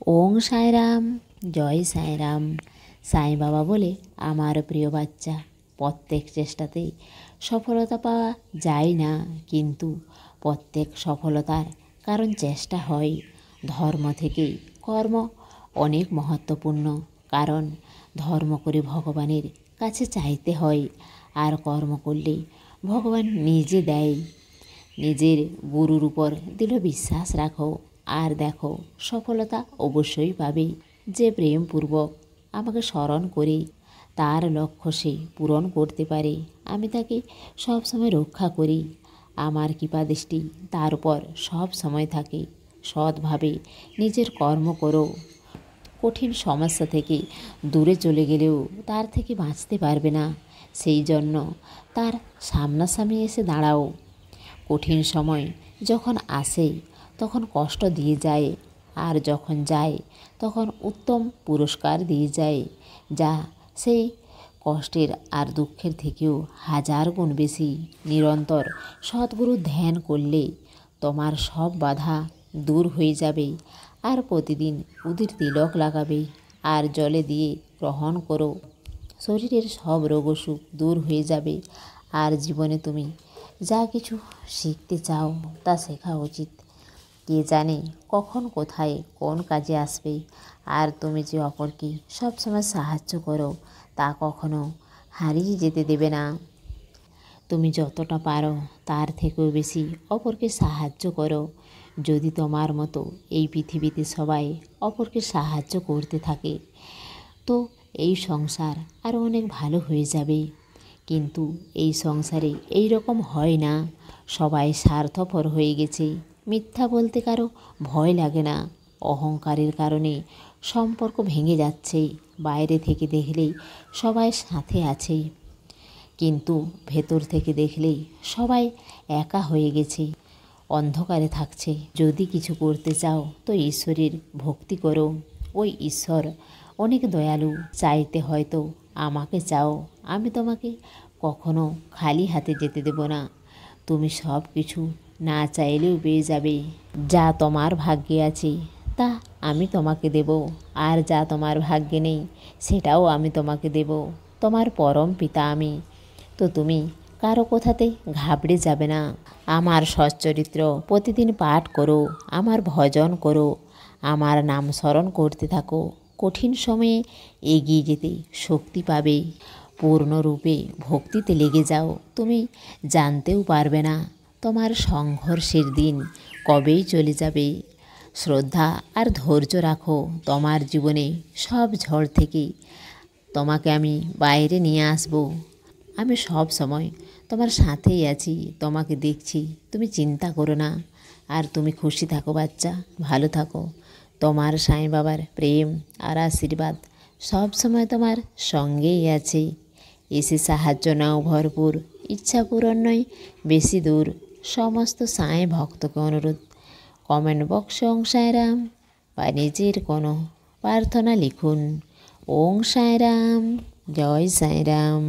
ওং সাইরাম, জয় সাইরাম। সাই বাবা বলে, আমার প্রিয় বাচ্চা, প্রত্যেক চেষ্টাতেই সফলতা পাওয়া যায় না, কিন্তু প্রত্যেক সফলতার কারণ চেষ্টা হয়। ধর্ম থেকে কর্ম অনেক মহত্বপূর্ণ, কারণ ধর্ম করে ভগবানের কাছে চাইতে হয়, আর কর্ম করলে ভগবান নিজে দেয়। নিজের গুরুর উপর দৃঢ় বিশ্বাস রাখো, আর দেখো সফলতা অবশ্যই পাবে। যে প্রেমপূর্বক আমাকে স্মরণ করে তার লক্ষ্য সে পূরণ করতে পারে, আমি তাকে সবসময় রক্ষা করি। আমার কৃপাদৃষ্টি তার উপর সব সময় থাকে। সৎভাবে নিজের কর্ম করো। কঠিন সমস্যা থেকে দূরে চলে গেলেও তার থেকে বাঁচতে পারবে না, সেই জন্য তার সামনাসামনি এসে দাঁড়াও। কঠিন সময় যখন আসে তখন কষ্ট দিয়ে যায়, আর যখন যায় তখন উত্তম পুরস্কার দিয়ে যায়, যা সেই কষ্টের আর দুঃখের থেকেও 1000 গুণ বেশি। নিরন্তর সদ্গুরু ধ্যান করলে তোমার সব বাধা দূর হয়ে যাবে। আর প্রতিদিন উদির তিলক লাগাবে আর জলে দিয়ে গ্রহণ করো। শরীরের সব রোগ অসুখ দূর হয়ে যাবে। আর জীবনে তুমি যা কিছু শিখতে চাও তা শেখা উচিত। কে জানে কখন কোথায় কোন কাজে আসবে। আর তুমি যে অপরকে সবসময় সাহায্য করো তা কখনো হারিয়ে যেতে দেবে না। তুমি যতটা পারো তার থেকেও বেশি অপরকে সাহায্য করো। যদি তোমার মতো এই পৃথিবীতে সবাই অপরকে সাহায্য করতে থাকে, তো এই সংসার আরও অনেক ভালো হয়ে যাবে। কিন্তু এই সংসারে এই রকম হয় না। সবাই স্বার্থপর হয়ে গেছে। মিথ্যা বলতে কারো ভয় লাগে না। অহংকারের কারণে সম্পর্ক ভেঙে যাচ্ছে। বাইরে থেকে দেখলেই সবাই সাথে আছে, কিন্তু ভেতর থেকে দেখলেই সবাই একা হয়ে গেছে, অন্ধকারে থাকছে। যদি কিছু করতে চাও তো ঈশ্বরের ভক্তি করো। ওই ঈশ্বর অনেক দয়ালু। চাইতে হয়তো আমাকে চাও, আমি তোমাকে কখনো খালি হাতে যেতে দেব না। তুমি সব কিছু না চাইলেও পেয়ে যাবে। যা তোমার ভাগ্যে আছে তা আমি তোমাকে দেব, আর যা তোমার ভাগ্যে নেই সেটাও আমি তোমাকে দেব। তোমার পরম পিতা আমি। তো তুমি কারো কথাতে ঘাবড়ে যাবে না। আমার সচ্চরিত্র প্রতিদিন পাঠ করো, আমার ভজন করো, আমার নাম স্মরণ করতে থাকো। কঠিন সময়ে এগিয়ে যেতে শক্তি পাবে। পূর্ণরূপে ভক্তিতে লেগে যাও। তুমি জানতেও পারবে না তোমার সংঘর্ষের দিন কবেই চলে যাবে। শ্রদ্ধা আর ধৈর্য রাখো। তোমার জীবনে সব ঝড় থেকে তোমাকে আমি বাইরে নিয়ে আসব। আমি সব সময় তোমার সাথেই আছি, তোমাকে দেখছি। তুমি চিন্তা করো না। আর তুমি খুশি থাকো বাচ্চা, ভালো থাকো। তোমার সাই বাবার প্রেম আর আশীর্বাদ সব সময় তোমার সঙ্গেই আছে। এসে সাহায্য নাও ভরপুর। ইচ্ছা পূরণ নয় বেশি দূর। সমস্ত সাই ভক্তকে অনুরোধ, কমেন্ট বক্সে ওং সাইরাম বা নিজের কোনো প্রার্থনা লিখুন। ওং সাইরাম, জয় সাইরাম।